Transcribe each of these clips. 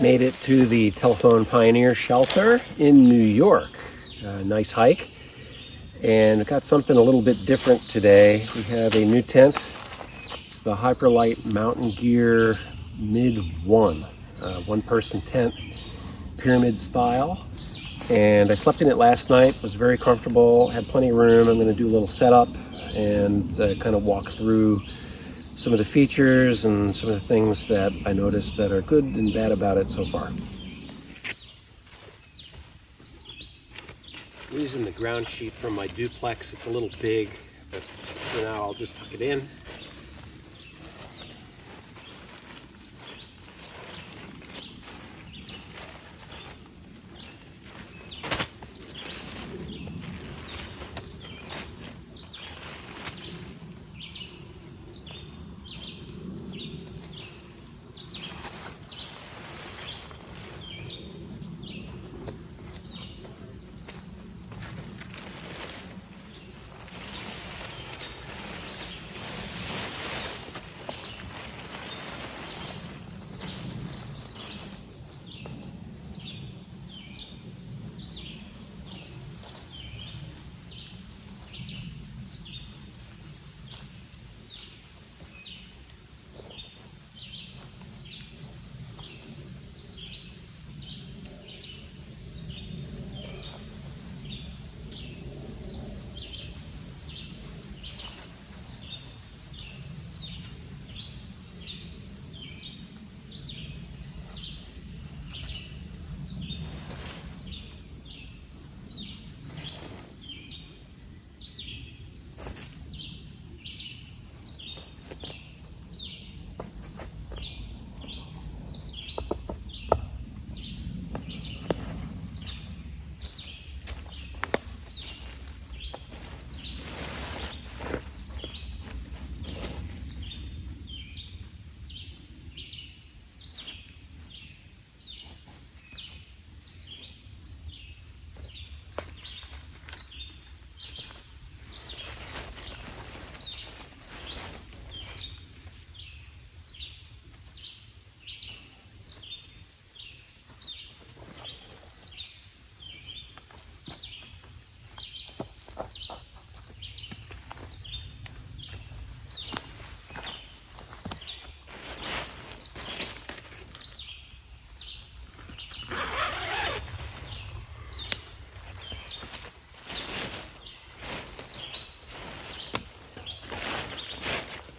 Made it to the Telephone Pioneer Shelter in New York. Nice hike. And got something a little bit different today. We have a new tent. It's the Hyperlite Mountain Gear MID-1. One-person tent, pyramid style. And I slept in it last night. Was very comfortable, had plenty of room. I'm going to do a little setup and kind of walk through some of the features and some of the things that I noticed that are good and bad about it so far. I'm using the ground sheet from my duplex. It's a little big, but for now I'll just tuck it in.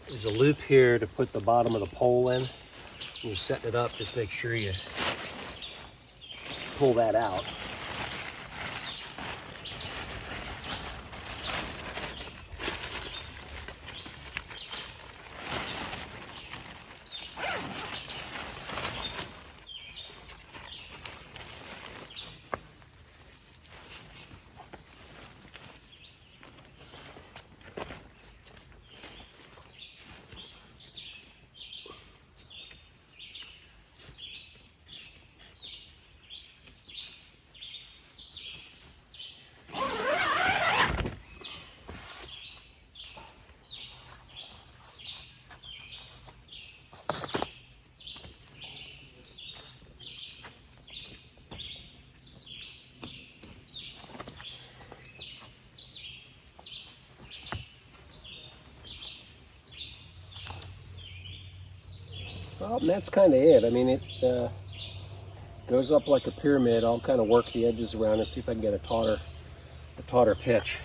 There's a loop here to put the bottom of the pole in. When you're setting it up, just make sure you pull that out. Well, and that's kind of it. I mean, it goes up like a pyramid. I'll kind of work the edges around it, see if I can get a tauter pitch.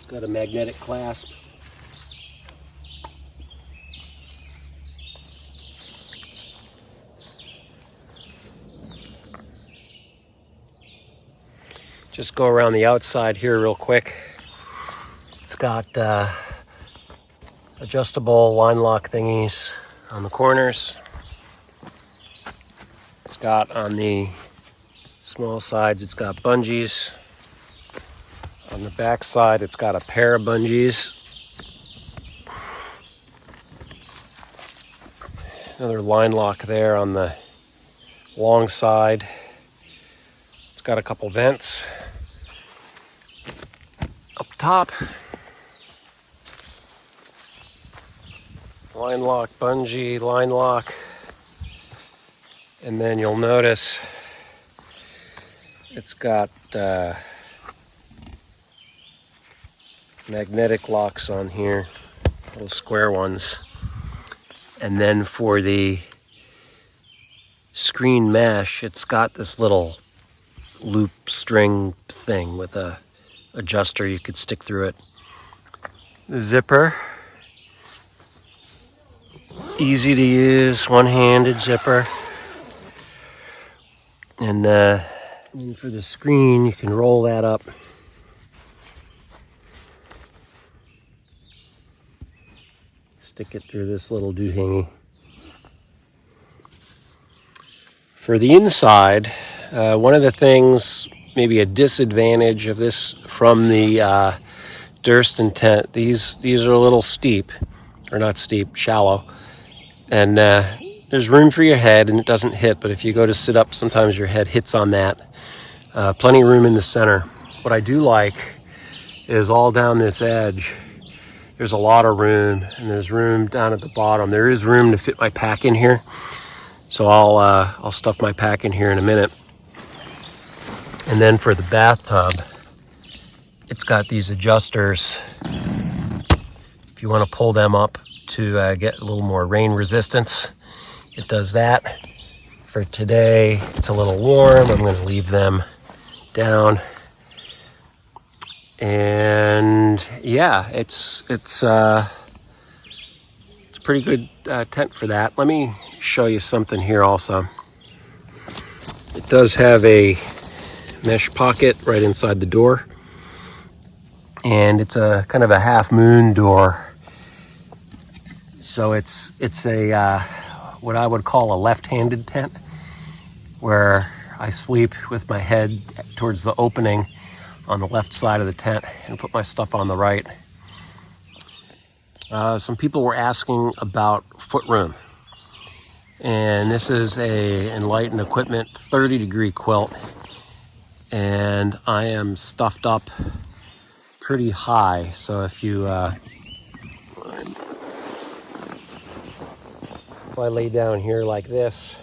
Got a magnetic clasp. Just go around the outside here real quick. It's got adjustable line lock thingies on the corners. It's got on the Small sides, it's got bungees. On the back side, it's got a pair of bungees. Another line lock there on the long side. It's got a couple vents up top. Line lock, bungee, line lock. And then you'll notice it's got magnetic locks on here, little square ones. And then for the screen mesh, it's got this little loop string thing with a adjuster you could stick through it. The zipper, easy to use, one-handed zipper. And for the screen, you can roll that up. Stick it through this little doohickey. For the inside, one of the things, maybe a disadvantage of this from the Durston tent, these are a little steep, or not steep, shallow. And there's room for your head and it doesn't hit, but if you go to sit up, sometimes your head hits on that. Plenty of room in the center. What I do like is all down this edge, there's a lot of room, and there's room down at the bottom. There is room to fit my pack in here. So I'll stuff my pack in here in a minute. And then for the bathtub, it's got these adjusters. If you want to pull them up to get a little more rain resistance, it does that. For today, it's a little warm. I'm going to leave them down. And yeah, it's a pretty good tent for that. Let me show you something here also. It does have a mesh pocket right inside the door, and it's a kind of a half moon door. So it's a what I would call a left-handed tent, where I sleep with my head towards the opening on the left side of the tent and put my stuff on the right. Some people were asking about foot room. And this is a Enlightened Equipment 30-degree quilt. And I am stuffed up pretty high. So if I lay down here like this,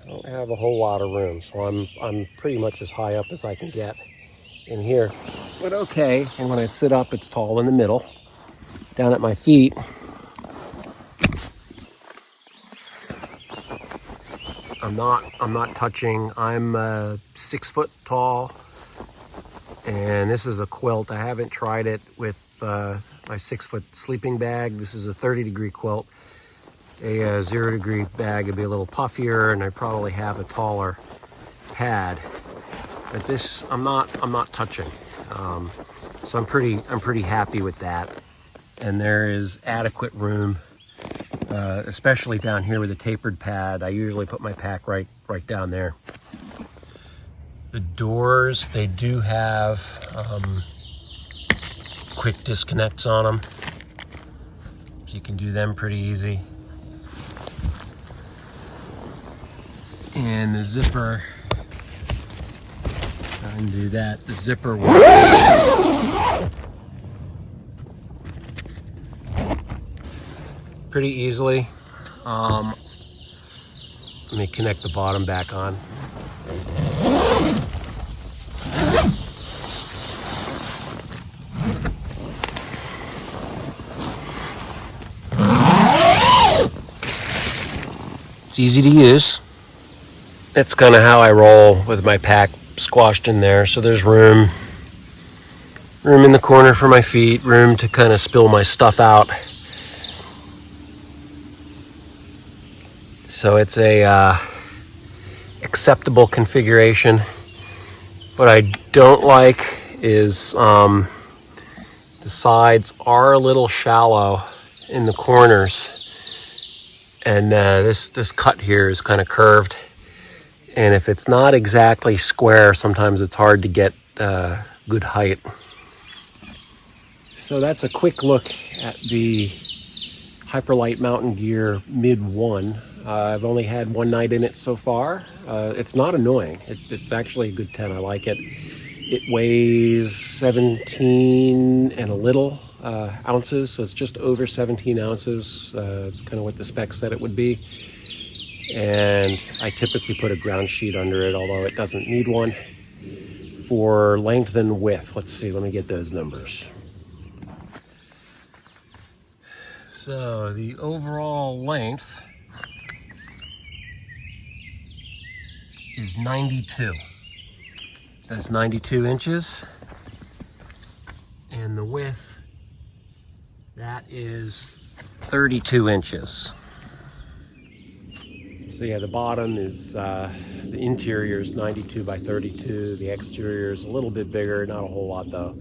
I don't have a whole lot of room. So I'm pretty much as high up as I can get in here, but okay. And when I sit up, it's tall in the middle. Down at my feet, I'm not touching. I'm 6 foot tall, and this is a quilt. I haven't tried it with my 6 foot sleeping bag. This is a 30-degree quilt. A 0-degree bag would be a little puffier, and I probably have a taller pad. But this, I'm not touching, so I'm pretty happy with that. And there is adequate room, especially down here with a tapered pad. I usually put my pack right down there. The doors, they do have quick disconnects on them, so you can do them pretty easy. And the zipper, undo that. The zipper works pretty easily. Let me connect the bottom back on. It's easy to use. That's kind of how I roll with my pack squashed in there. So there's room in the corner for my feet, room to kind of spill my stuff out. So it's a acceptable configuration. What I don't like is the sides are a little shallow in the corners, and this cut here is kind of curved. And if it's not exactly square, sometimes it's hard to get good height. So that's a quick look at the Hyperlite Mountain Gear MID-1. I've only had one night in it so far. It's not annoying. It's actually a good 10. I like it. It weighs 17 and a little ounces, so it's just over 17 ounces. It's kind of what the spec said it would be. And I typically put a ground sheet under it, although it doesn't need one. For length and width, let's see, let me get those numbers. So the overall length is 92. That's 92 inches. And the width, that is 32 inches. So yeah, the bottom is, the interior is 92 by 32. The exterior is a little bit bigger, not a whole lot though.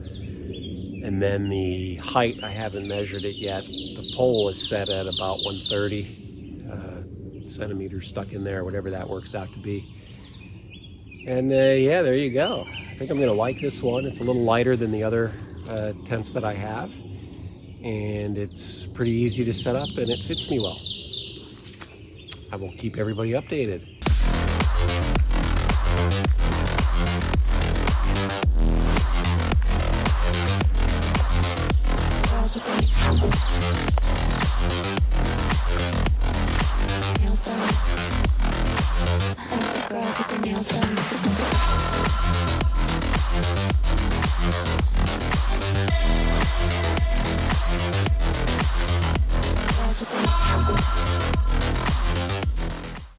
And then the height, I haven't measured it yet. The pole is set at about 130 centimeters stuck in there, whatever that works out to be. And yeah, there you go. I think I'm gonna like this one. It's a little lighter than the other tents that I have. And it's pretty easy to set up and it fits me well. I will keep everybody updated. That's what they